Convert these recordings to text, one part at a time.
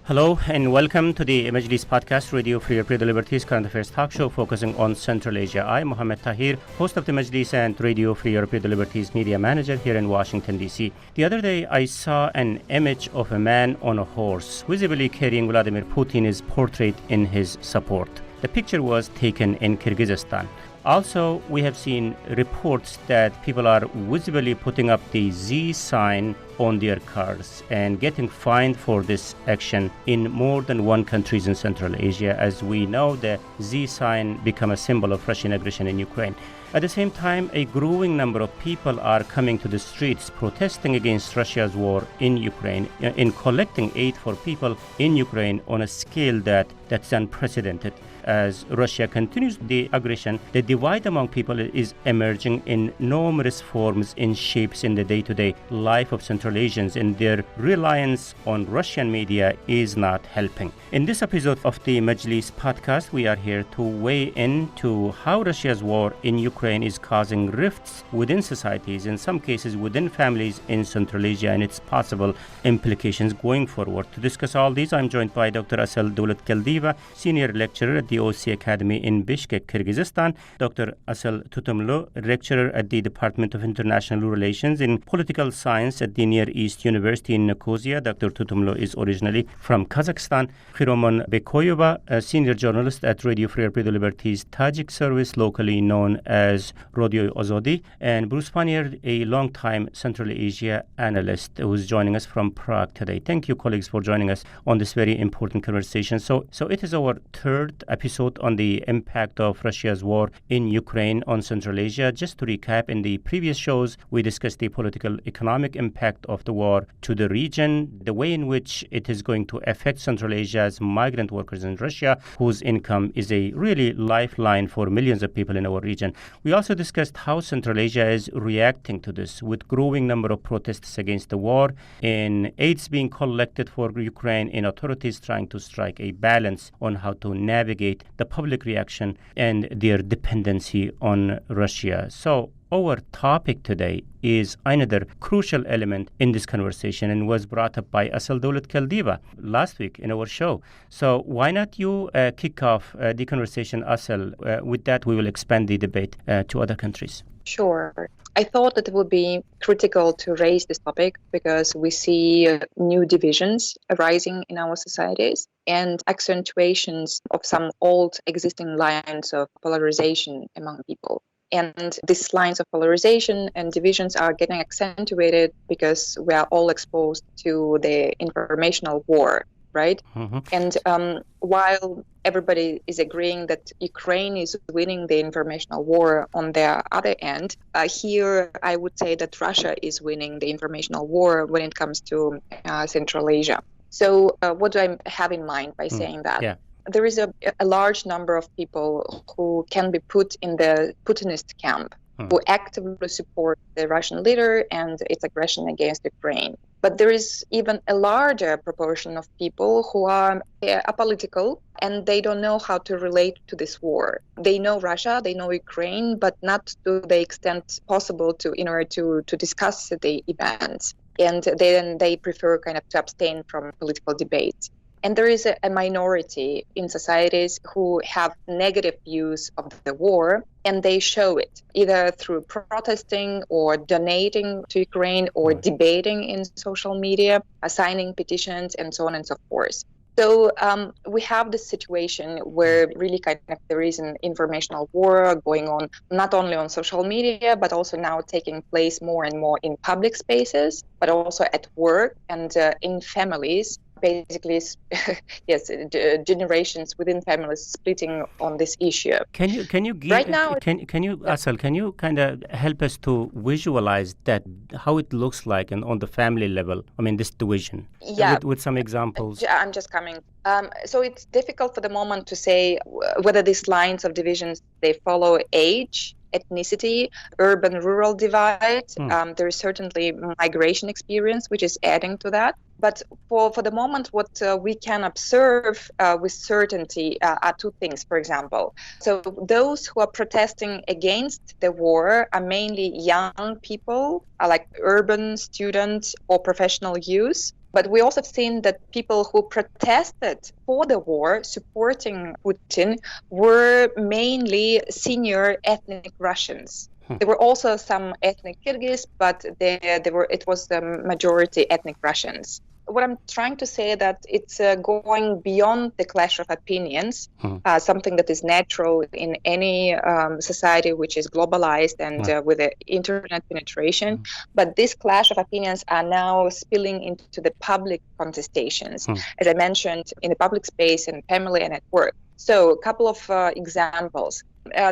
Hello and welcome to the Majlis Podcast, Radio Free Europe, Radio Liberties current affairs talk show focusing on Central Asia. I'm Muhammad Tahir, host of the Majlis and Radio Free Europe, Radio Liberties media manager here in Washington, D.C. The other day, I saw an image of a man on a horse, visibly carrying Vladimir Putin's portrait in his support. The picture was taken in Kyrgyzstan. Also, we have seen reports that people are visibly putting up the Z sign on their cars and getting fined for this action in more than one country in Central Asia. As we know, the Z sign became a symbol of Russian aggression in Ukraine. At the same time, a growing number of people are coming to the streets protesting against Russia's war in Ukraine, in collecting aid for people in Ukraine on a scale that's unprecedented. As Russia continues the aggression, the divide among people is emerging in numerous forms and shapes in the day-to-day life of Central Asians, and their reliance on Russian media is not helping. In this episode of the Majlis podcast, we are here to weigh in to how Russia's war in Ukraine is causing rifts within societies, in some cases within families in Central Asia, and its possible implications going forward. To discuss all these, I'm joined by Dr. Asal Davlatkaldieva, senior lecturer at the OC Academy in Bishkek, Kyrgyzstan, Dr. Asal Tutumlu, lecturer at the Department of International Relations in Political Science at the Near East University in Nicosia. Dr. Tutumlu is originally from Kazakhstan. Khiromon Bekoyeva, a senior journalist at Radio Free Europe, Radio Liberties Tajik service, locally known as Radio Azadi, and Bruce Pannier, a long-time Central Asia analyst who is joining us from Prague today. Thank you, colleagues, for joining us on this very important conversation. So it is our third episode on the impact of Russia's war in Ukraine on Central Asia. Just to recap, in the previous shows, we discussed the political economic impact of the war to the region, the way in which it is going to affect Central Asia's migrant workers in Russia, whose income is a really lifeline for millions of people in our region. We also discussed how Central Asia is reacting to this, with growing number of protests against the war, and aids being collected for Ukraine, and authorities trying to strike a balance on how to navigate the public reaction and their dependency on Russia. So our topic today is another crucial element in this conversation and was brought up by Asal Davlatkaldieva last week in our show. So why not you kick off the conversation, Asal? With that, we will expand the debate to other countries. Sure. I thought that it would be critical to raise this topic because we see new divisions arising in our societies and accentuations of some old existing lines of polarization among people. And these lines of polarization and divisions are getting accentuated because we are all exposed to the informational war, right? Mm-hmm. And while everybody is agreeing that Ukraine is winning the informational war on their other end, here I would say that Russia is winning the informational war when it comes to Central Asia. So what do I have in mind by saying that? Yeah. There is a large number of people who can be put in the Putinist camp, who actively support the Russian leader and its aggression against Ukraine. But there is even a larger proportion of people who are apolitical and they don't know how to relate to this war. They know Russia, they know Ukraine, but not to the extent possible in order to discuss the events. And then they prefer kind of to abstain from political debates. And there is a minority in societies who have negative views of the war, and they show it either through protesting or donating to Ukraine or debating in social media, signing petitions, and so on and so forth. So we have this situation where really kind of there is an informational war going on, not only on social media, but also now taking place more and more in public spaces, but also at work and in families. Basically, yes, generations within families splitting on this issue. Can you give, right now? Asal, can you kind of help us to visualize that, how it looks like and on the family level? I mean, this division. Yeah. With some examples. I'm just coming. So it's difficult for the moment to say whether these lines of divisions they follow age, ethnicity, urban-rural divide. There is certainly migration experience, which is adding to that. But for the moment, what we can observe with certainty are two things, for example. So those who are protesting against the war are mainly young people, like urban students or professional youth. But we also have seen that people who protested for the war, supporting Putin, were mainly senior ethnic Russians. There were also some ethnic Kyrgyz, but it was the majority ethnic Russians. What I'm trying to say that it's going beyond the clash of opinions, something that is natural in any society which is globalized and with the internet penetration. But this clash of opinions are now spilling into the public contestations, as I mentioned, in the public space, in family and at work. So a couple of examples.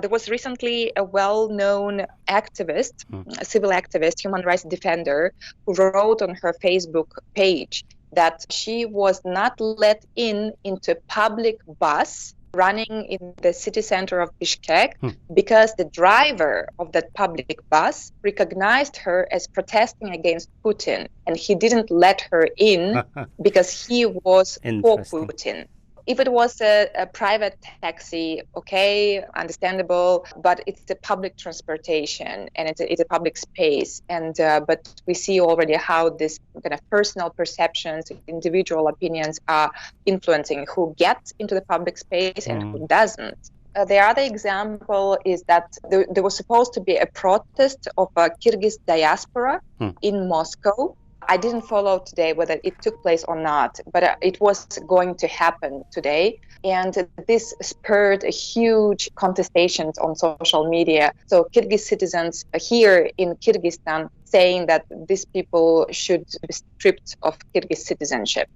There was recently a well-known activist, a civil activist, human rights defender, who wrote on her Facebook page that she was not let into a public bus running in the city center of Bishkek because the driver of that public bus recognized her as protesting against Putin, and he didn't let her in because he was for Putin. If it was a private taxi, okay, understandable, but it's the public transportation and it's a public space. And but we see already how this kind of personal perceptions, individual opinions are influencing who gets into the public space and who doesn't. The other example is that there was supposed to be a protest of a Kyrgyz diaspora in Moscow. I didn't follow today whether it took place or not, but it was going to happen today. And this spurred a huge contestations on social media. So Kyrgyz citizens here in Kyrgyzstan saying that these people should be stripped of Kyrgyz citizenship.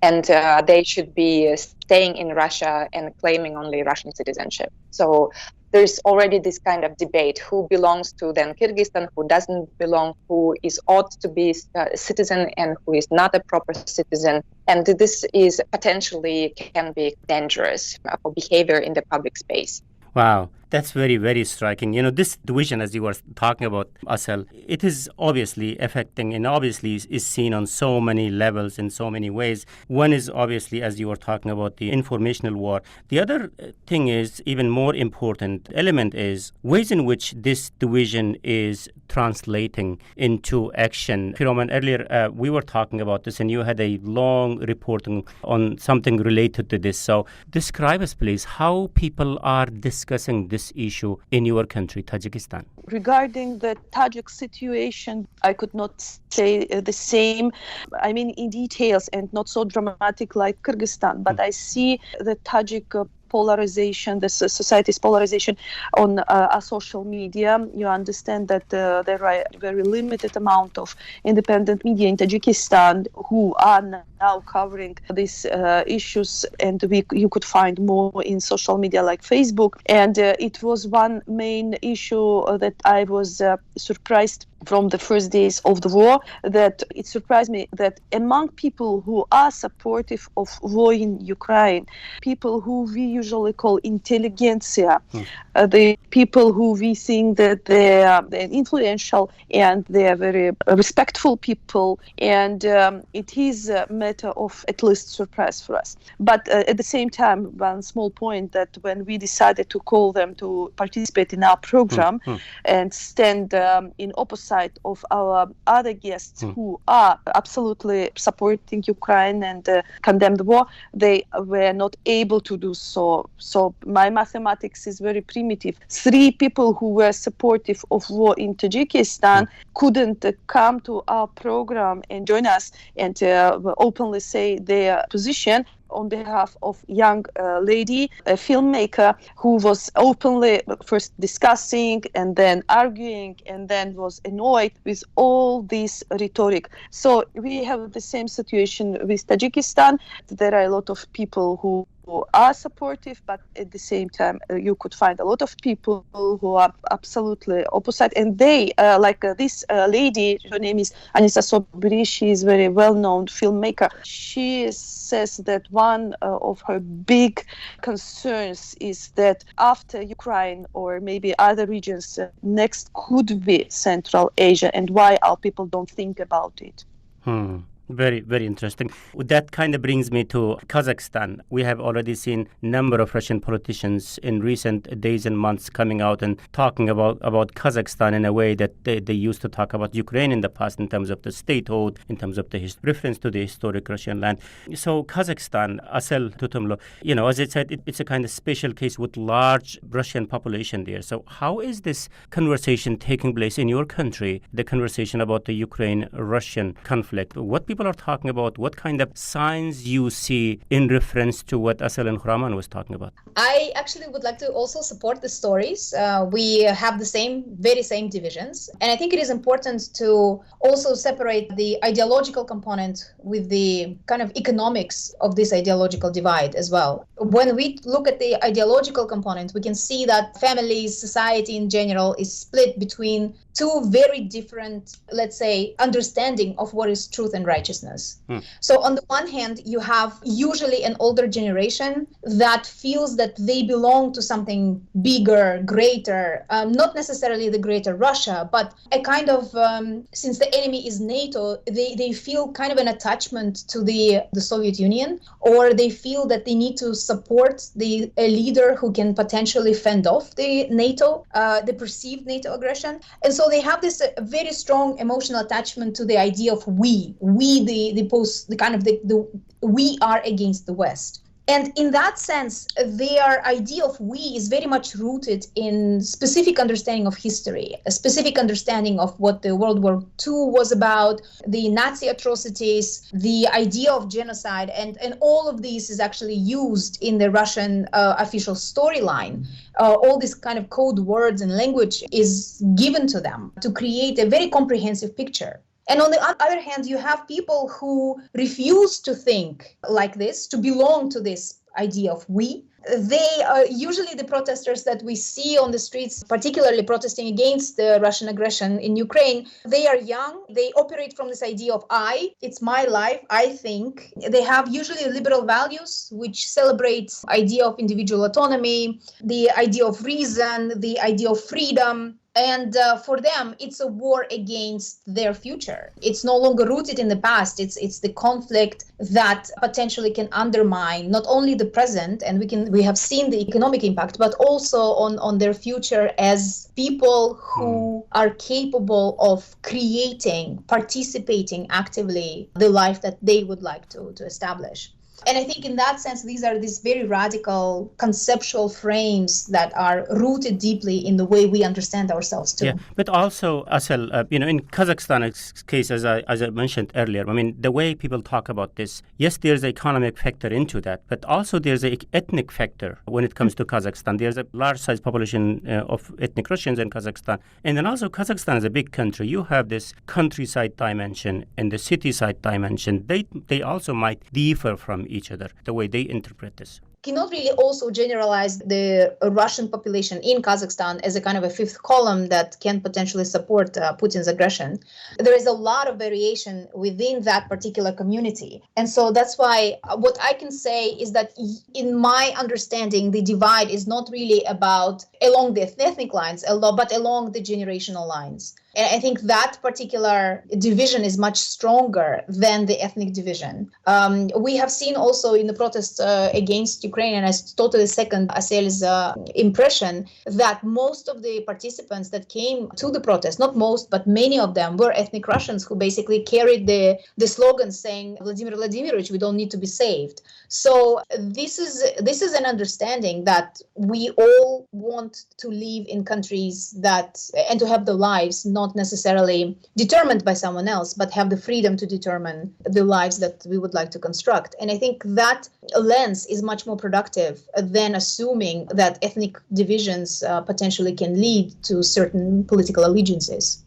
And they should be staying in Russia and claiming only Russian citizenship. So there's already this kind of debate, who belongs to then Kyrgyzstan, who doesn't belong, who is ought to be a citizen and who is not a proper citizen. And this is potentially can be dangerous for behavior in the public space. Wow, that's very, very striking. You know, this division, as you were talking about, Asel, it is obviously affecting and obviously is seen on so many levels in so many ways. One is obviously, as you were talking about, the informational war. The other thing is, even more important element is ways in which this division is translating into action. Firoman, earlier we were talking about this and you had a long reporting on something related to this. So describe us, please, how people are discussing this issue in your country, Tajikistan. Regarding the Tajik situation, I could not say the same. I mean, in details and not so dramatic like Kyrgyzstan, but I see the Tajik polarization, the society's polarization on social media. You understand that there are a very limited amount of independent media in Tajikistan who are now covering these issues, and you could find more in social media like Facebook. And it was one main issue that I was surprised from the first days of the war, that it surprised me that among people who are supportive of war in Ukraine, people who we usually call intelligentsia, the people who we think that they're influential and they are very respectful people, and it is a matter of at least surprise for us. But at the same time, one small point, that when we decided to call them to participate in our program and stand in opposite of our other guests who are absolutely supporting Ukraine and condemn the war, they were not able to do so. So my mathematics is very primitive. 3 people who were supportive of war in Tajikistan couldn't come to our program and join us and openly say their position on behalf of young lady, a filmmaker, who was openly first discussing and then arguing and then was annoyed with all this rhetoric. So we have the same situation with Tajikistan. There are a lot of people who are supportive, but at the same time you could find a lot of people who are absolutely opposite, and they like this lady, her name is Anissa Sobri, she is very well-known filmmaker. She says that one of her big concerns is that after Ukraine or maybe other regions, next could be Central Asia, and why our people don't think about it. Very, very interesting. That kind of brings me to Kazakhstan. We have already seen a number of Russian politicians in recent days and months coming out and talking about Kazakhstan in a way that they used to talk about Ukraine in the past in terms of the statehood, in terms of the reference to the historic Russian land. So Kazakhstan, Asel Tutumlu, as I said, it's a kind of special case with large Russian population there. So how is this conversation taking place in your country, the conversation about the Ukraine-Russian conflict? What people are talking about, what kind of signs you see in reference to what Asel and Khuraman was talking about? I actually would like to also support the stories. We have the very same divisions. And I think it is important to also separate the ideological component with the kind of economics of this ideological divide as well. When we look at the ideological component, we can see that families, society in general is split between two very different, let's say, understanding of what is truth and righteousness. So on the one hand, you have usually an older generation that feels that they belong to something bigger, greater, not necessarily the greater Russia, but a kind of, since the enemy is NATO, they feel kind of an attachment to the Soviet Union, or they feel that they need to support a leader who can potentially fend off the NATO, the perceived NATO aggression. And so they have this very strong emotional attachment to the idea of we are against the West. And in that sense, their idea of we is very much rooted in specific understanding of history, a specific understanding of what the World War II was about, the Nazi atrocities, the idea of genocide, and all of this is actually used in the Russian official storyline. All these kind of code words and language is given to them to create a very comprehensive picture. And on the other hand, you have people who refuse to think like this, to belong to this idea of we. They are usually the protesters that we see on the streets, particularly protesting against the Russian aggression in Ukraine. They are young. They operate from this idea of it's my life, I think. They have usually liberal values, which celebrate idea of individual autonomy, the idea of reason, the idea of freedom. And for them, it's a war against their future. It's no longer rooted in the past. It's the conflict that potentially can undermine not only the present, and we have seen the economic impact, but also on their future as people who are capable of creating, participating actively the life that they would like to establish. And I think in that sense, these are these very radical conceptual frames that are rooted deeply in the way we understand ourselves too. Yeah, but also, Asel, in Kazakhstan's case, as I mentioned earlier, the way people talk about this, yes, there's an economic factor into that, but also there's an ethnic factor when it comes to Kazakhstan. There's a large-sized population of ethnic Russians in Kazakhstan. And then also Kazakhstan is a big country. You have this countryside dimension and the city-side dimension. They also might differ from each other, the way they interpret this. Cannot really also generalize the Russian population in Kazakhstan as a kind of a fifth column that can potentially support Putin's aggression. There is a lot of variation within that particular community. And so that's why what I can say is that in my understanding, the divide is not really about along the ethnic lines, but along the generational lines. And I think that particular division is much stronger than the ethnic division. We have seen also in the protests against Ukraine, and I totally second Asel's impression, that most of the participants that came to the protest, not most, but many of them were ethnic Russians who basically carried the slogan saying, Vladimir Vladimirovich, we don't need to be saved. So this is an understanding that we all want to live in countries and to have the lives not necessarily determined by someone else, but have the freedom to determine the lives that we would like to construct. And I think that lens is much more productive than assuming that ethnic divisions potentially can lead to certain political allegiances.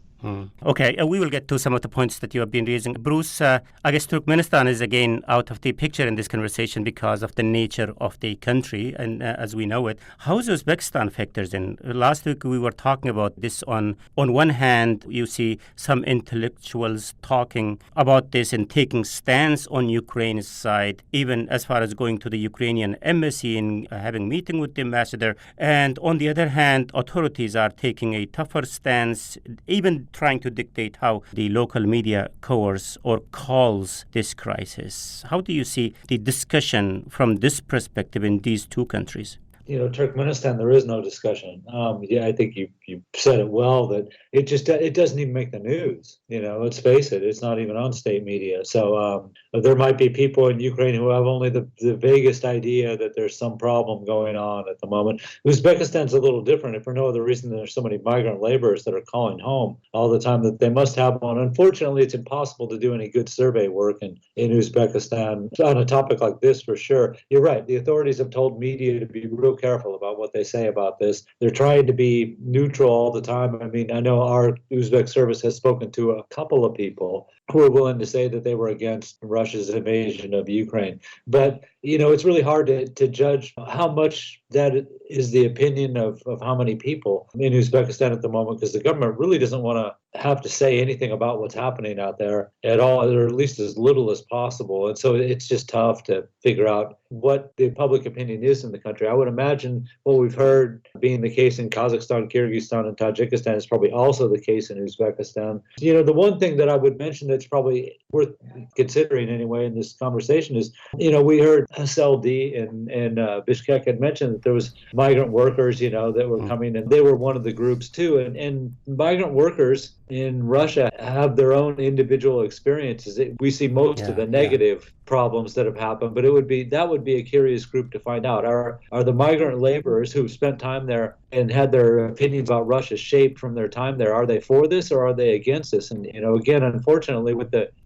Okay, we will get to some of the points that you have been raising. Bruce, I guess Turkmenistan is again out of the picture in this conversation because of the nature of the country and as we know it. How is Uzbekistan factors in? Last week we were talking about this. On one hand, you see some intellectuals talking about this and taking stance on Ukraine's side, even as far as going to the Ukrainian embassy and having meeting with the ambassador. And on the other hand, authorities are taking a tougher stance, even trying to dictate how the local media covers or calls this crisis. How do you see the discussion from this perspective in these two countries? Turkmenistan, there is no discussion. I think you said it well, that it doesn't even make the news. Let's face it, it's not even on state media. So there might be people in Ukraine who have only the vaguest idea that there's some problem going on at the moment. Uzbekistan's a little different. If for no other reason, there's so many migrant laborers that are calling home all the time that they must have one. Unfortunately, it's impossible to do any good survey work in Uzbekistan on a topic like this, for sure. You're right. The authorities have told media to be real careful about what they say about this. They're trying to be neutral all the time. I mean, I know our Uzbek service has spoken to a couple of people who are willing to say that they were against Russia's invasion of Ukraine. But, it's really hard to judge how much that is the opinion of how many people in Uzbekistan at the moment, because the government really doesn't want to have to say anything about what's happening out there at all, or at least as little as possible. And so it's just tough to figure out what the public opinion is in the country. I would imagine what we've heard being the case in Kazakhstan, Kyrgyzstan, and Tajikistan is probably also the case in Uzbekistan. The one thing that I would mention that's probably worth considering anyway in this conversation is, we heard SLD in Bishkek had mentioned that there was migrant workers, that were coming, and they were one of the groups too. And migrant workers in Russia have their own individual experiences. We see most of the negative problems that have happened, but that would be a curious group to find out. Are the migrant laborers who've spent time there and had their opinions about Russia shaped from their time there, are they for this or are they against this? And again, unfortunately,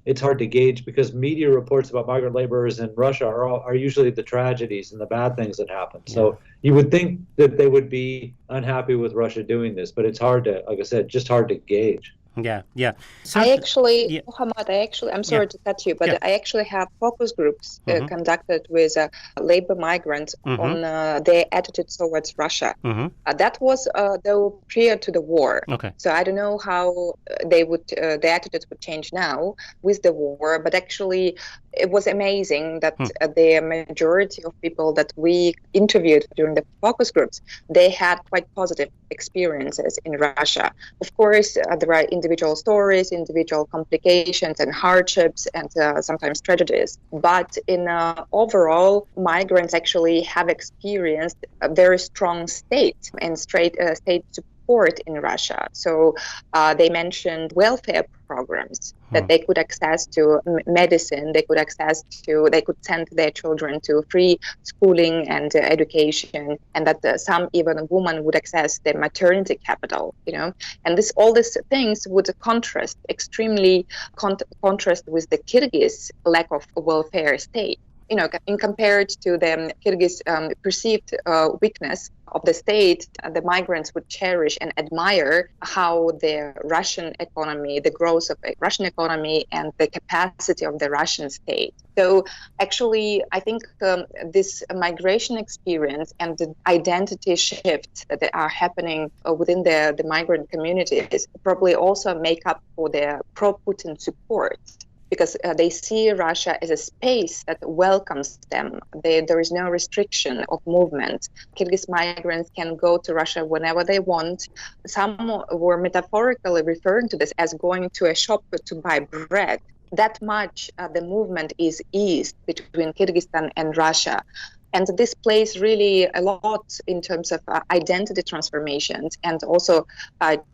it's hard to gauge, because media reports about migrant laborers in Russia are usually the tragedies and the bad things that happen. So you would think that they would be unhappy with Russia doing this, but it's hard to, like I said, just hard to gauge. Yeah. So, Muhammad, I'm sorry to cut you, but I actually have focus groups conducted with labor migrants on their attitude towards Russia. That was though prior to the war. Okay. So I don't know how their attitudes would change now with the war, but actually it was amazing that the majority of people that we interviewed during the focus groups, they had quite positive experiences in Russia. Of course, there are individual stories, individual complications and hardships, and sometimes tragedies. But in overall, migrants actually have experienced a very strong state and state support in Russia. So they mentioned welfare programs that they could access to medicine, they could send their children to free schooling and education, and that some even women would access their maternity capital, and all these things would extremely contrast with the Kyrgyz lack of welfare state. In compared to the Kyrgyz perceived weakness of the state, the migrants would cherish and admire how the Russian economy, the growth of the Russian economy, and the capacity of the Russian state. So actually, I think this migration experience and the identity shifts that are happening within the migrant communities probably also make up for the pro-Putin support, because they see Russia as a space that welcomes them. There is no restriction of movement. Kyrgyz migrants can go to Russia whenever they want. Some were metaphorically referring to this as going to a shop to buy bread. That much the movement is eased between Kyrgyzstan and Russia. And this plays really a lot in terms of identity transformations and also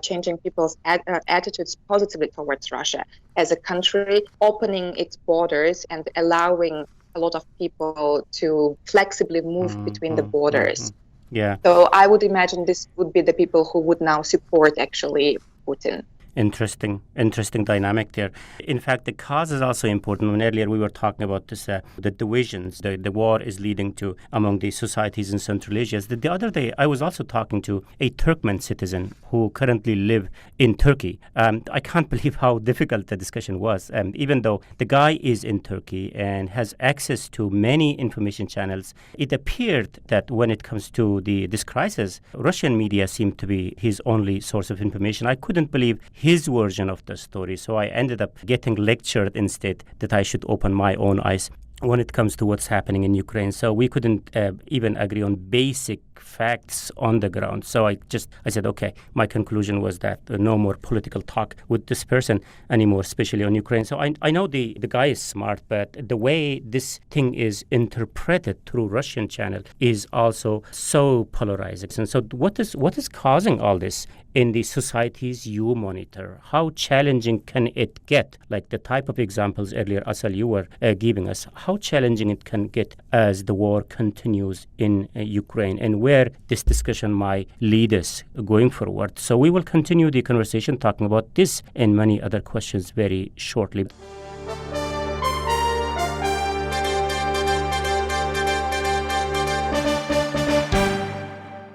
changing people's attitudes positively towards Russia as a country, opening its borders and allowing a lot of people to flexibly move between the borders. Yeah. So I would imagine this would be the people who would now support actually Putin. Interesting dynamic there. In fact, the cause is also important. When earlier we were talking about this, the divisions the war is leading to among the societies in Central Asia. The other day, I was also talking to a Turkmen citizen who currently live in Turkey. I can't believe how difficult the discussion was. Even though the guy is in Turkey and has access to many information channels, it appeared that when it comes to this crisis, Russian media seemed to be his only source of information. I couldn't believe his version of the story. So I ended up getting lectured instead that I should open my own eyes when it comes to what's happening in Ukraine. So we couldn't even agree on basic facts on the ground. So I said, okay, my conclusion was that no more political talk with this person anymore, especially on Ukraine. So I know the guy is smart, but the way this thing is interpreted through Russian channel is also so polarizing. And so what is causing all this in the societies you monitor? How challenging can it get? Like the type of examples earlier, Asal, you were giving us, how challenging it can get as the war continues in Ukraine, and where this discussion might lead us going forward. So we will continue the conversation talking about this and many other questions very shortly.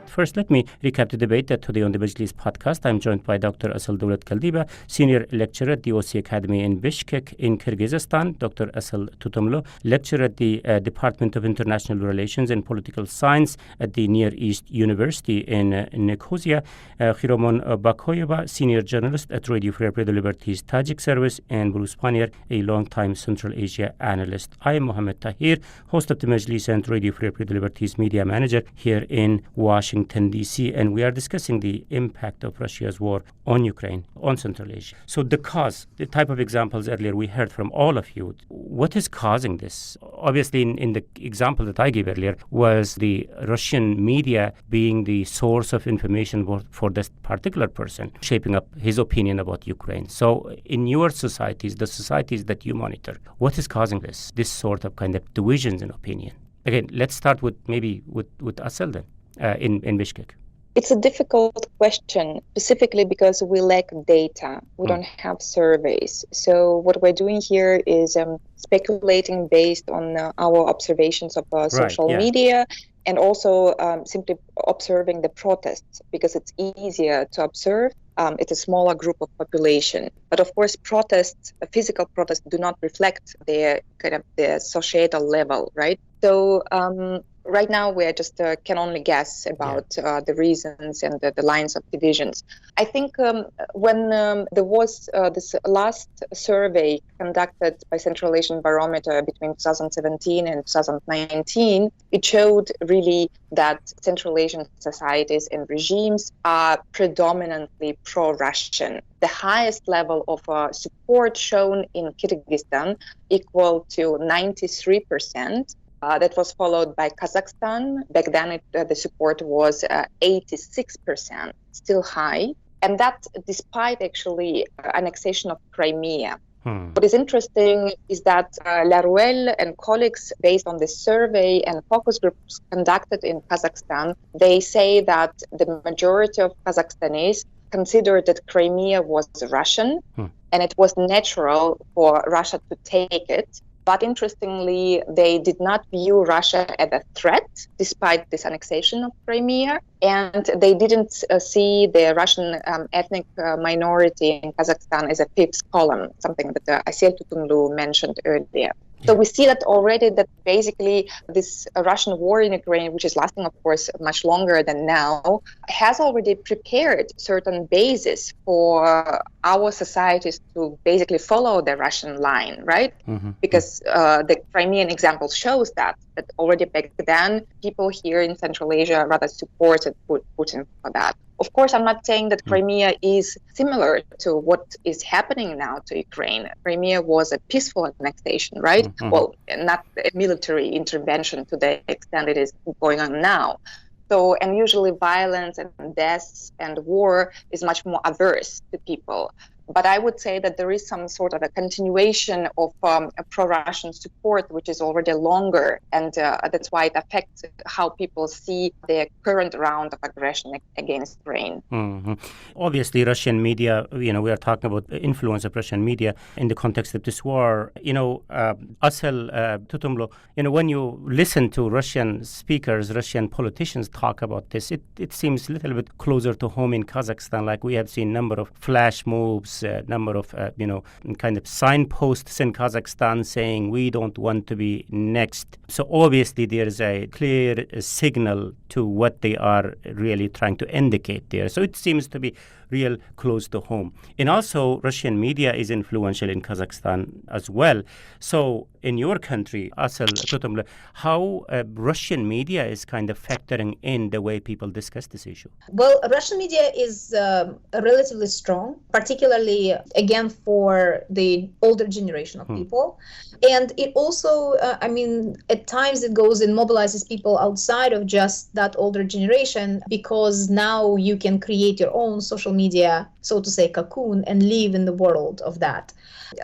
First, let me recap the debate that today on the Majlis podcast. I'm joined by Dr. Asal Dawlat Kaldiba, Senior Lecturer at the OC Academy in Bishkek in Kyrgyzstan, Dr. Asal Tutumlu, Lecturer at the Department of International Relations and Political Science at the Near East University in Nicosia, Khiromon Bakoyeva, Senior Journalist at Radio Free Europe Liberties Tajik Service, and Bruce Pannier, a longtime Central Asia analyst. I am Muhammad Tahir, host of the Majlis and Radio Free Europe Liberties Media Manager here in Washington, D.C., and we are discussing the impact of Russia's war on Ukraine, on Central Asia. So the cause, the type of examples earlier we heard from all of you, what is causing this? Obviously, in the example that I gave earlier was the Russian media being the source of information for this particular person, shaping up his opinion about Ukraine. So in your societies, the societies that you monitor, what is causing this sort of kind of divisions in opinion? Again, let's start with Asal then. In Bishkek? It's a difficult question, specifically because we lack data. We don't have surveys. So what we're doing here is speculating based on our observations of social media, and also simply observing the protests, because it's easier to observe. It's a smaller group of population. But of course, physical protests do not reflect their societal level, right? So right now, we are just can only guess about the reasons and the lines of divisions. I think when there was this last survey conducted by Central Asian Barometer between 2017 and 2019, it showed really that Central Asian societies and regimes are predominantly pro-Russian. The highest level of support shown in Kyrgyzstan equal to 93%. That was followed by Kazakhstan. Back then, the support was 86%, still high. And that despite actually annexation of Crimea. What is interesting is that Laruelle and colleagues, based on this survey and focus groups conducted in Kazakhstan, they say that the majority of Kazakhstanis considered that Crimea was Russian, and it was natural for Russia to take it. But interestingly, they did not view Russia as a threat, despite this annexation of Crimea. And they didn't see the Russian ethnic minority in Kazakhstan as a fifth column, something that Asal Tutumlu mentioned earlier. So we see that already, that basically this Russian war in Ukraine, which is lasting, of course, much longer than now, has already prepared certain basis for our societies to basically follow the Russian line, right? Because the Crimean example shows that already back then, people here in Central Asia rather supported Putin for that. Of course, I'm not saying that Crimea is similar to what is happening now to Ukraine. Crimea was a peaceful annexation, right? Well, not a military intervention to the extent it is going on now. So, and usually violence and deaths and war is much more averse to people. But I would say that there is some sort of a continuation of a pro-Russian support, which is already longer. And that's why it affects how people see the current round of aggression against Ukraine. Obviously, Russian media, we are talking about the influence of Russian media in the context of this war. Asal Tutumlu, when you listen to Russian speakers, Russian politicians talk about this, it seems a little bit closer to home in Kazakhstan. Like we have seen a number of flash moves, number of, kind of signposts in Kazakhstan saying we don't want to be next. So obviously there is a clear signal to what they are really trying to indicate there. So it seems to be real close to home. And also, Russian media is influential in Kazakhstan as well. So, in your country, Asal Tutumla, how Russian media is kind of factoring in the way people discuss this issue? Well, Russian media is relatively strong, particularly, again, for the older generation of people. And it also, at times it goes and mobilizes people outside of just that older generation, because now you can create your own social media, so to say, cocoon, and live in the world of that.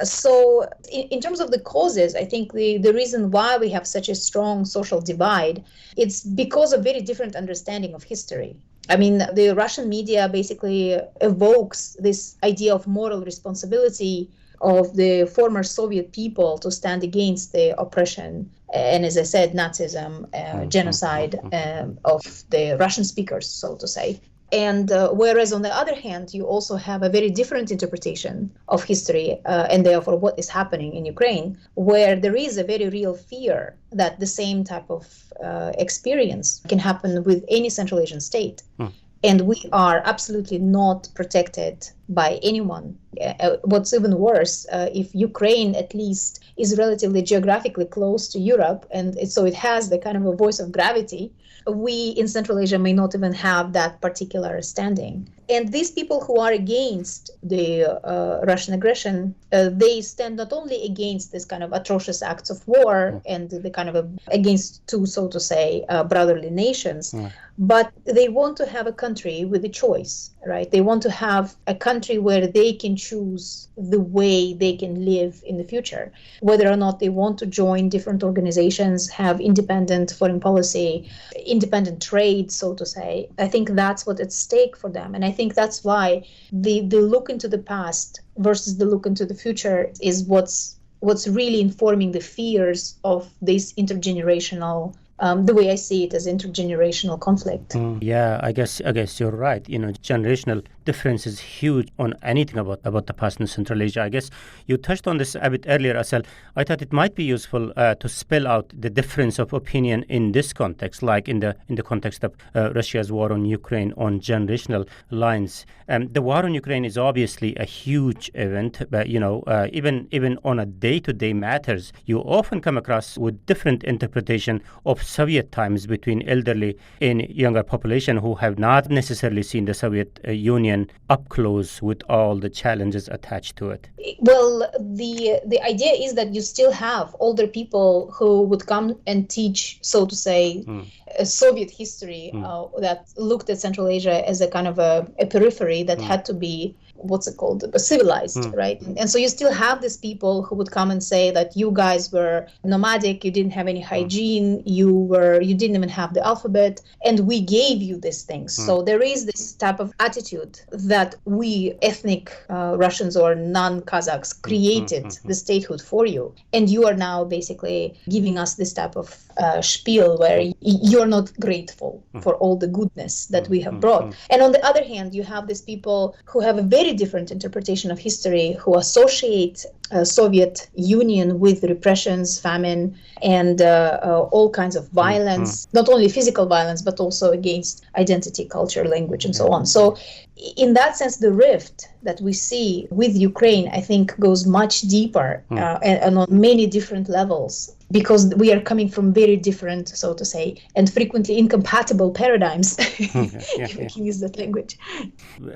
So in terms of the causes, I think the reason why we have such a strong social divide, it's because of very different understanding of history. I mean, the Russian media basically evokes this idea of moral responsibility of the former Soviet people to stand against the oppression and, as I said, Nazism, genocide of the Russian speakers, so to say. And whereas on the other hand, you also have a very different interpretation of history and therefore what is happening in Ukraine, where there is a very real fear that the same type of experience can happen with any Central Asian state. And we are absolutely not protected by anyone. What's even worse, if Ukraine at least is relatively geographically close to Europe, and so it has the kind of a voice of gravity, we in Central Asia may not even have that particular standing. And these people who are against the Russian aggression, they stand not only against this kind of atrocious acts of war and the kind of against two, so to say, brotherly nations, but they want to have a country with a choice, right? They want to have a country where they can choose the way they can live in the future, whether or not they want to join different organizations, have independent foreign policy, independent trade, so to say. I think that's what's at stake for them. And I think that's why the look into the past versus the look into the future is what's really informing the fears of this intergenerational the way I see it as intergenerational conflict. Yeah, I guess you're right. Generational difference is huge on anything about the past in Central Asia. I guess you touched on this a bit earlier, Asel. I thought it might be useful to spell out the difference of opinion in this context, like in the context of Russia's war on Ukraine on generational lines. The war on Ukraine is obviously a huge event, but even on a day-to-day matters, you often come across with different interpretation of Soviet times between elderly and younger population who have not necessarily seen the Soviet Union up close with all the challenges attached to it. Well, the idea is that you still have older people who would come and teach, so to say, Soviet history that looked at Central Asia as a kind of a periphery that had to be, civilized, right? And so you still have these people who would come and say that you guys were nomadic, you didn't have any hygiene, you didn't even have the alphabet, and we gave you these things. So there is this type of attitude that we ethnic Russians or non-Kazakhs created the statehood for you, and you are now basically giving us this type of spiel where you're not grateful for all the goodness that we have brought. And on the other hand, you have these people who have a very different interpretation of history, who associate Soviet Union with repressions, famine, and all kinds of violence, not only physical violence, but also against identity, culture, language, and so on. So in that sense, the rift that we see with Ukraine, I think, goes much deeper and on many different levels, because we are coming from very different, so to say, and frequently incompatible paradigms, if we can use that language.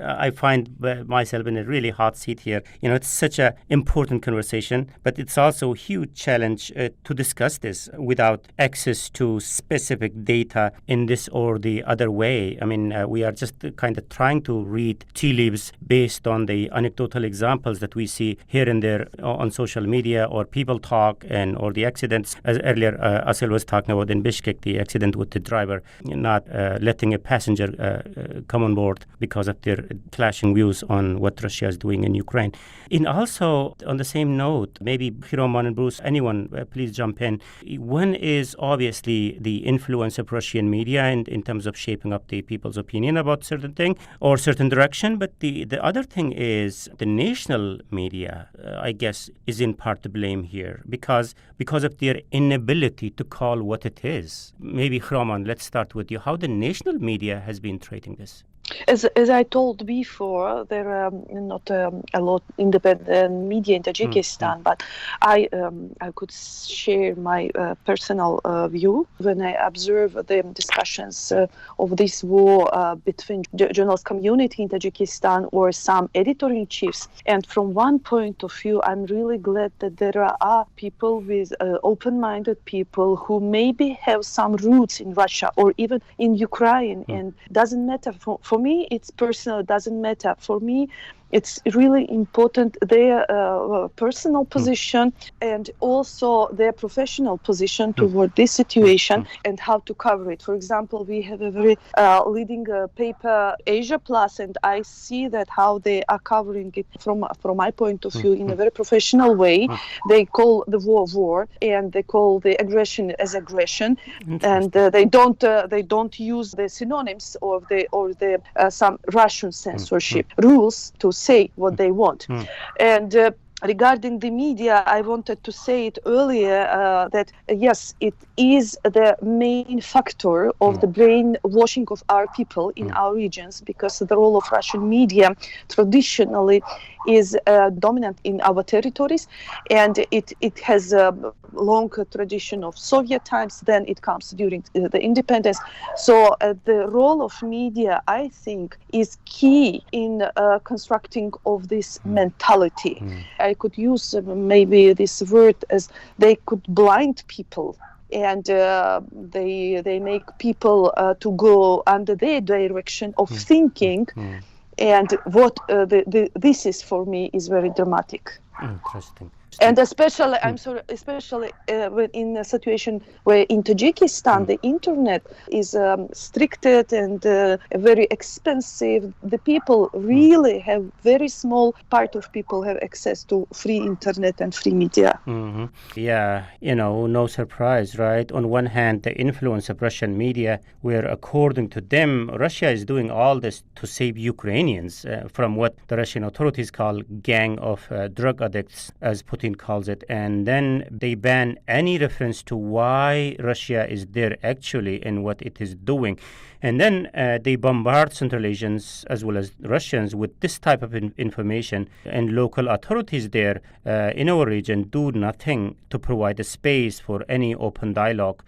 I find myself in a really hot seat here. It's such an important conversation, but it's also a huge challenge to discuss this without access to specific data in this or the other way. I mean, we are just kind of trying to read tea leaves based on the anecdotal examples that we see here and there on social media, or people talk, or the accidents. As earlier, Asel was talking about in Bishkek, the accident with the driver not letting a passenger come on board because of their clashing views on what Russia is doing in Ukraine. And also, on the same note, maybe Hiroman and Bruce, anyone, please jump in. One is obviously the influence of Russian media in terms of shaping up the people's opinion about certain thing or certain direction. But the other thing is the national media, I guess, is in part to blame here because of their inability to call what it is. Maybe, Hiroman, let's start with you. How the national media has been treating this? As I told before, there are not a lot independent media in Tajikistan, but I could share my personal view when I observe the discussions of this war between journalist community in Tajikistan or some editor-in-chiefs. And from one point of view, I'm really glad that there are people with open-minded people who maybe have some roots in Russia or even in Ukraine, and doesn't matter for me, it's personal, it doesn't matter. For me, it's really important their personal position and also their professional position toward this situation and how to cover it. For example, we have a very leading paper, Asia Plus, and I see that how they are covering it from my point of view in a very professional way. They call the war, and they call the aggression as aggression, and they don't use the synonyms or the some Russian censorship rules to say what they want. And regarding the media, I wanted to say it earlier that yes, it is the main factor of the brainwashing of our people in our regions, because the role of Russian media traditionally is dominant in our territories, and it has a long tradition of Soviet times. Then it comes during the independence. So the role of media, I think, is key in constructing of this mentality. I could use maybe this word as they could blind people, and they make people to go under their direction of thinking. And what this is for me is very dramatic. Interesting. And especially, especially when in a situation where in Tajikistan the internet is restricted and very expensive. The people really have very small part of people have access to free internet and free media. Yeah, no surprise, right? On one hand, the influence of Russian media, where according to them, Russia is doing all this to save Ukrainians from what the Russian authorities call gang of drug addicts, as Putin calls it, and then they ban any reference to why Russia is there actually and what it is doing. And then they bombard Central Asians as well as Russians with this type of information, and local authorities there in our region do nothing to provide a space for any open dialogue.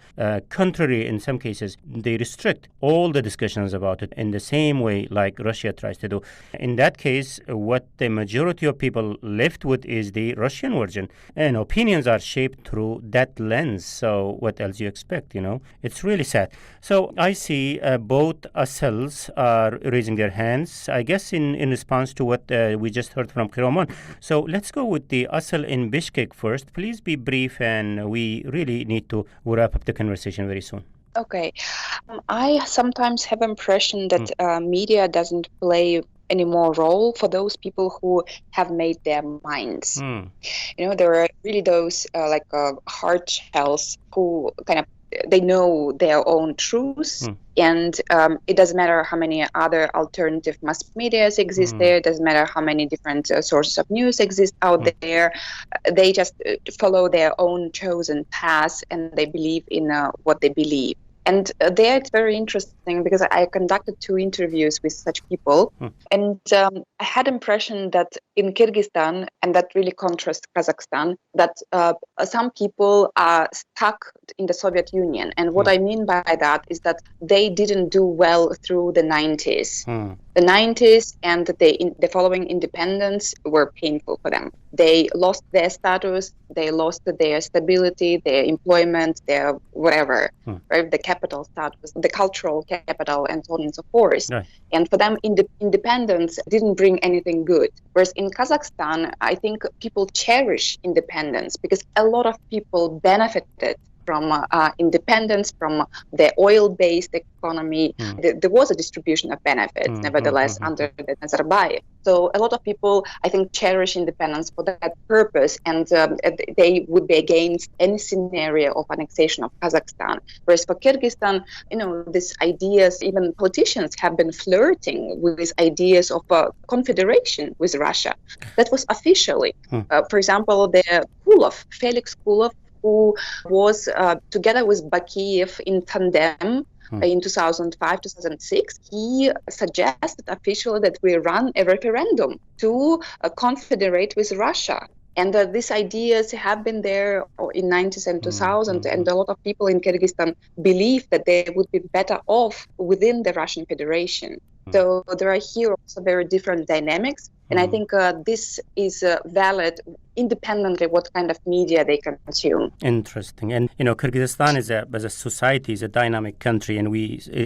Contrary, in some cases, they restrict all the discussions about it in the same way like Russia tries to do. In that case, what the majority of people left with is the Russian version, and opinions are shaped through that lens. So what else you expect, It's really sad. So I see both Asels are raising their hands, I guess in response to what we just heard from Kiraman. So let's go with the Asel in Bishkek first. Please be brief, and we really need to wrap up the conversation very soon. Okay. I sometimes have impression that media doesn't play any more role for those people who have made their minds. There are really those hard shells who kind of they know their own truths, and it doesn't matter how many other alternative mass medias exist there. It doesn't matter how many different sources of news exist out there. They just follow their own chosen path, and they believe in what they believe. And there it's very interesting because I conducted 2 interviews with such people, and I had impression that in Kyrgyzstan, and that really contrasts Kazakhstan, that some people are stuck in the Soviet Union. And what I mean by that is that they didn't do well through the 90s. The 90s and the following independence were painful for them. They lost their status, they lost their stability, their employment, their whatever, right? The capital status, the cultural capital, and so on and so forth. Right. And for them, independence didn't bring anything good. Whereas in Kazakhstan, I think people cherish independence because a lot of people benefited from independence, from the oil-based economy. There was a distribution of benefits, nevertheless, under the Nazarbayev. So a lot of people, I think, cherish independence for that purpose, and they would be against any scenario of annexation of Kazakhstan. Whereas for Kyrgyzstan, these ideas, even politicians have been flirting with ideas of a confederation with Russia. That was officially, for example, the Felix Kulov, who was together with Bakiev in tandem in 2005, 2006, he suggested officially that we run a referendum to confederate with Russia. And these ideas have been there in 90s and 2000, and a lot of people in Kyrgyzstan believe that they would be better off within the Russian Federation. So there are here also very different dynamics. And I think this is valid independently what kind of media they consume. Interesting. And, Kyrgyzstan as a society is a dynamic country. And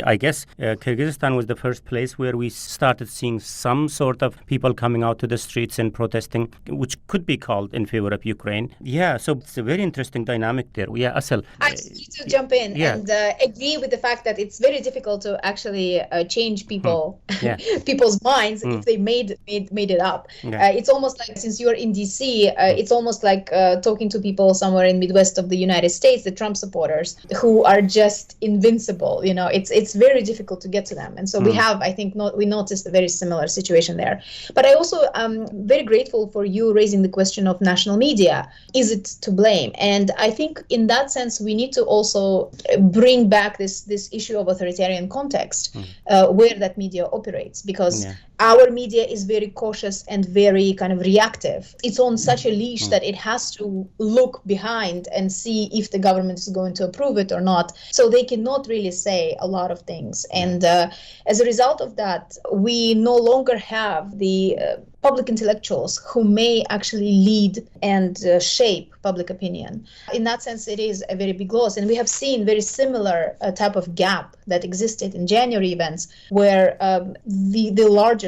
I guess Kyrgyzstan was the first place where we started seeing some sort of people coming out to the streets and protesting, which could be called in favor of Ukraine. Yeah, so it's a very interesting dynamic there. Yeah, Asel. I just need to jump in and agree with the fact that it's very difficult to actually change people's minds if they made it up. It's almost like, since you're in DC, it's almost like talking to people somewhere in Midwest of the United States, the Trump supporters, who are just invincible. It's very difficult to get to them. And so we noticed a very similar situation there. But I also am very grateful for you raising the question of national media. Is it to blame? And I think in that sense, we need to also bring back this issue of authoritarian context where that media operates, because our media is very cautious and very kind of reactive. It's on such a leash that it has to look behind and see if the government is going to approve it or not. So they cannot really say a lot of things. And as a result of that, we no longer have the public intellectuals who may actually lead and shape public opinion. In that sense, it is a very big loss. And we have seen very similar type of gap that existed in January events, where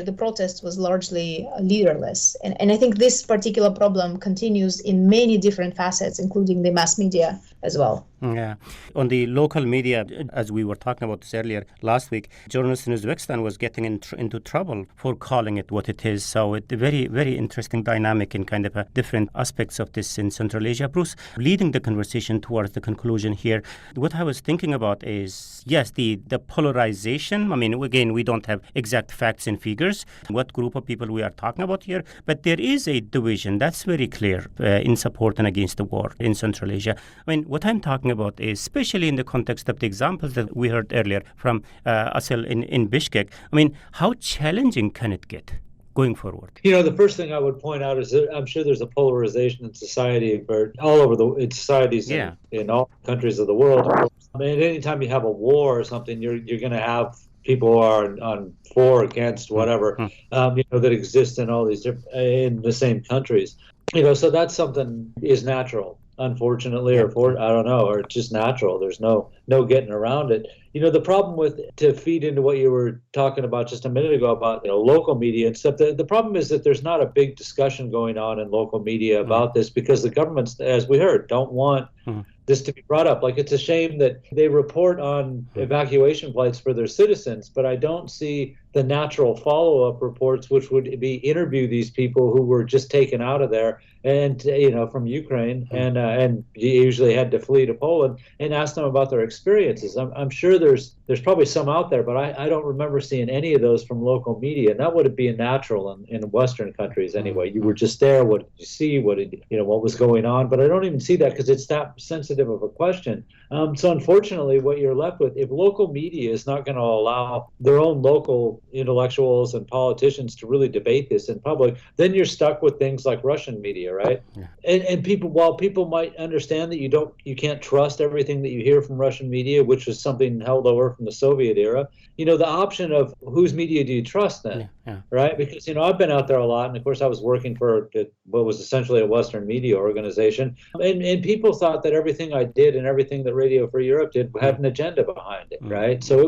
the protest was largely leaderless. And I think this particular problem continues in many different facets, including the mass media as well. Yeah. On the local media, as we were talking about this earlier last week, journalists in Uzbekistan was getting into trouble for calling it what it is. So it's a very, very interesting dynamic in kind of different aspects of this in Central Asia. Bruce, leading the conversation towards the conclusion here, what I was thinking about is, yes, the polarization. I mean, again, we don't have exact facts and figures, what group of people we are talking about here, but there is a division that's very clear in support and against the war in Central Asia. I mean, what I'm talking about is, especially in the context of the examples that we heard earlier from Asel in Bishkek, I mean, how challenging can it get going forward? The first thing I would point out is that I'm sure there's a polarization in society, all over in societies in all countries of the world. I mean, anytime you have a war or something, you're going to have people who are on for, against, whatever, that exist in all these in the same countries. So that's something is natural. Unfortunately, or I don't know, or just natural. There's no getting around it. The problem to feed into what you were talking about just a minute ago about local media and stuff. The problem is that there's not a big discussion going on in local media about this, because the governments, as we heard, don't want this to be brought up. Like, it's a shame that they report on evacuation flights for their citizens, but I don't see the natural follow-up reports, which would be interview these people who were just taken out of there and from Ukraine and usually had to flee to Poland, and ask them about their experiences. I'm sure there's probably some out there, but I don't remember seeing any of those from local media, and that would be natural in Western countries anyway. You were just there. What did you see? What was going on? But I don't even see that, because it's that sensitive of a question. So unfortunately, what you're left with, if local media is not going to allow their own local intellectuals and politicians to really debate this in public, then you're stuck with things like Russian media, right? And while people might understand that you can't trust everything that you hear from Russian media, which was something held over from the Soviet era, the option of whose media do you trust then, right? Because I've been out there a lot, and of course I was working for what was essentially a Western media organization, and people thought that everything I did and everything that Radio Free Europe did had an agenda behind it, right? So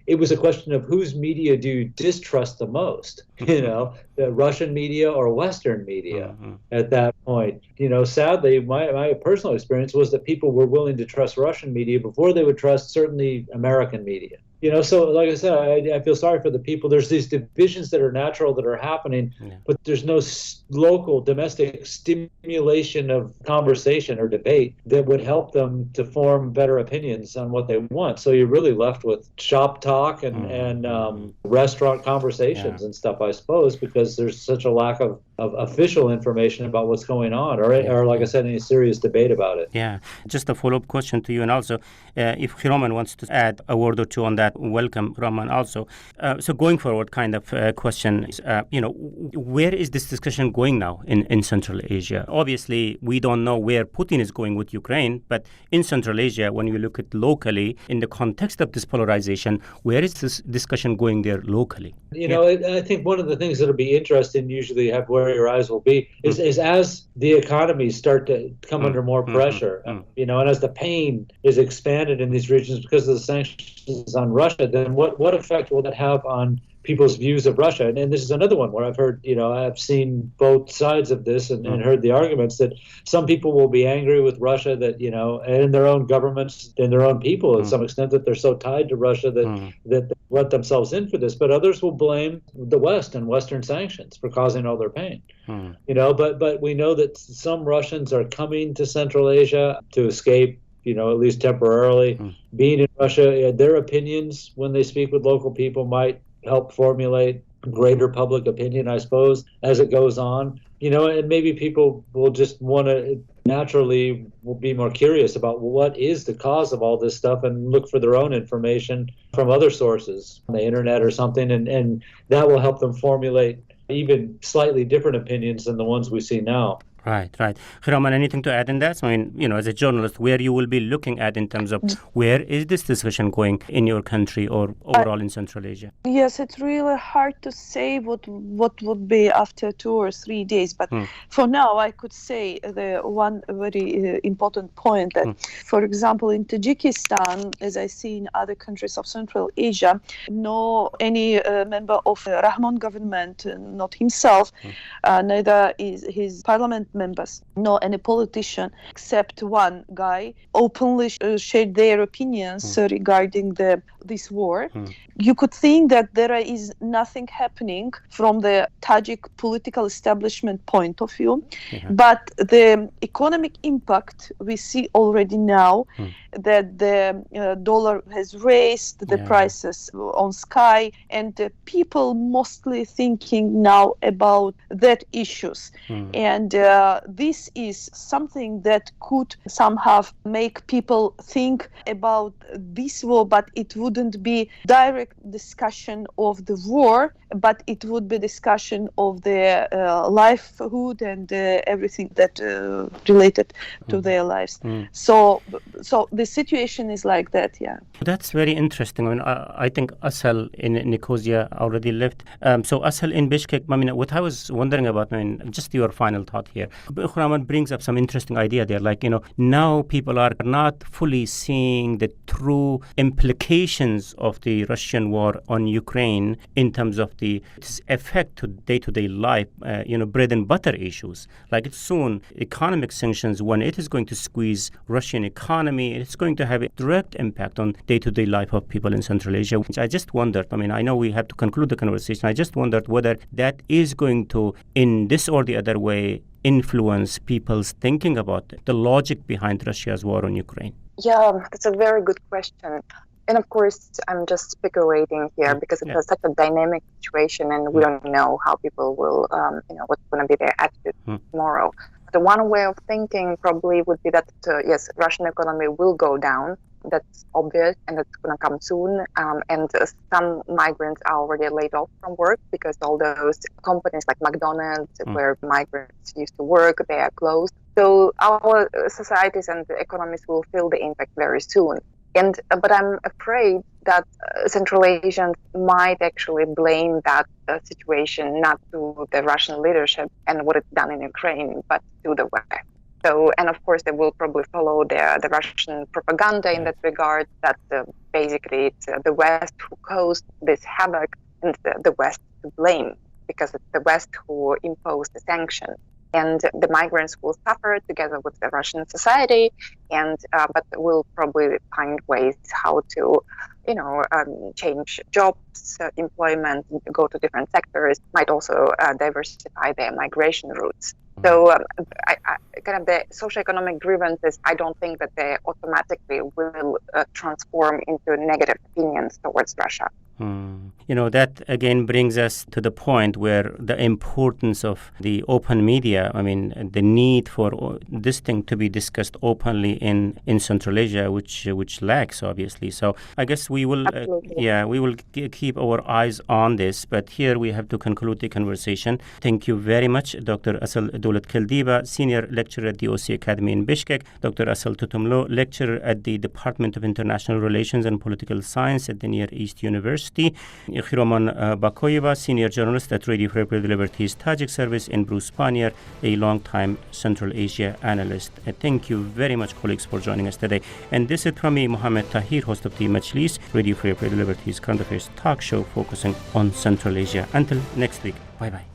it was a question of whose media do you distrust the most, the Russian media or Western media at that point. Sadly, my personal experience was that people were willing to trust Russian media before they would trust certainly American media. So like I said, I feel sorry for the people. There's these divisions that are natural that are happening, but there's no local domestic stimulation of conversation or debate that would help them to form better opinions on what they want. So you're really left with shop talk and restaurant conversations and stuff, I suppose, because there's such a lack of of official information about what's going on, or like I said, any serious debate about it. Yeah, just a follow-up question to you, and also if Roman wants to add a word or two on that, welcome, Roman, also. So going forward kind of question is, where is this discussion going now in Central Asia? Obviously, we don't know where Putin is going with Ukraine, but in Central Asia, when you look at locally, in the context of this polarization, where is this discussion going there locally? I think one of the things that'll be interesting, usually have where your eyes will be, is as the economies start to come under more pressure, and as the pain is expanded in these regions because of the sanctions on Russia, then what effect will that have on people's views of Russia? And this is another one where I've heard, I've seen both sides of this and heard the arguments that some people will be angry with Russia that, and their own governments and their own people to some extent, that they're so tied to Russia that they let themselves in for this. But others will blame the West and Western sanctions for causing all their pain. But we know that some Russians are coming to Central Asia to escape, at least temporarily. Being in Russia, their opinions when they speak with local people might help formulate greater public opinion, I suppose, as it goes on. And maybe people will just want to naturally will be more curious about what is the cause of all this stuff and look for their own information from other sources on the internet or something. And that will help them formulate even slightly different opinions than the ones we see now. Right. Roman, anything to add in that? I mean, as a journalist, where you will be looking at in terms of where is this discussion going in your country or overall in Central Asia? Yes, it's really hard to say what would be after 2 or 3 days. But for now, I could say the one very important point that, for example, in Tajikistan, as I see in other countries of Central Asia, no any member of the Rahman government, not himself, neither is his parliament members, nor any politician, except one guy, openly shared their opinions regarding this war. You could think that there is nothing happening from the Tajik political establishment point of view, but the economic impact we see already now, that the dollar has raised, the prices on sky, and people mostly thinking now about that issues. And this is something that could somehow make people think about this war, but it wouldn't be direct discussion of the war, but it would be discussion of their livelihood and everything that related to their lives. So the situation is like that, That's very interesting. I mean, I think Asal in Nicosia already left. So Asal in Bishkek, what I was wondering about, just your final thought here. Rahman brings up some interesting idea there. Like, now people are not fully seeing the true implications of the Russian war on Ukraine in terms of its effect to day-to-day life, bread and butter issues. Like it's soon economic sanctions, when it is going to squeeze Russian economy, it's going to have a direct impact on day-to-day life of people in Central Asia. Which I just wondered, I know we have to conclude the conversation. I just wondered whether that is going to, in this or the other way, influence people's thinking about the logic behind Russia's war on Ukraine. Yeah, that's a very good question. And of course, I'm just speculating here because it's such a dynamic situation and we don't know how people will, what's going to be their attitude tomorrow. The one way of thinking probably would be that, yes, Russian economy will go down. That's obvious and it's going to come soon. And some migrants are already laid off from work because all those companies like McDonald's, where migrants used to work, they are closed. So our societies and economies will feel the impact very soon. But I'm afraid that Central Asians might actually blame that situation not to the Russian leadership and what it's done in Ukraine, but to the West. So, and of course, they will probably follow the Russian propaganda in that regard, that basically it's the West who caused this havoc and the West to blame because it's the West who imposed the sanctions. And the migrants will suffer together with the Russian society, but will probably find ways how to, change jobs, employment, go to different sectors, might also diversify their migration routes. So kind of the socioeconomic grievances, I don't think that they automatically will transform into negative opinions towards Russia. that again brings us to the point where the importance of the open media, the need for this thing to be discussed openly in Central Asia, which lacks, obviously. So I guess we will, we will keep our eyes on this. But here we have to conclude the conversation. Thank you very much, Dr. Asal Dawlat Keldiba, Senior Lecturer at the OC Academy in Bishkek, Dr. Asal Tutumlo, Lecturer at the Department of International Relations and Political Science at the Near East University, Khiroman Bakoyeva, Senior Journalist at Radio Free Europe Liberties Tajik Service, and Bruce Pannier, a long-time Central Asia analyst. Thank you very much, colleagues, for joining us today. And this is from me, Muhammad Tahir, host of the Majlis, Radio Free Europe Liberties Current Affairs talk show focusing on Central Asia. Until next week, bye-bye.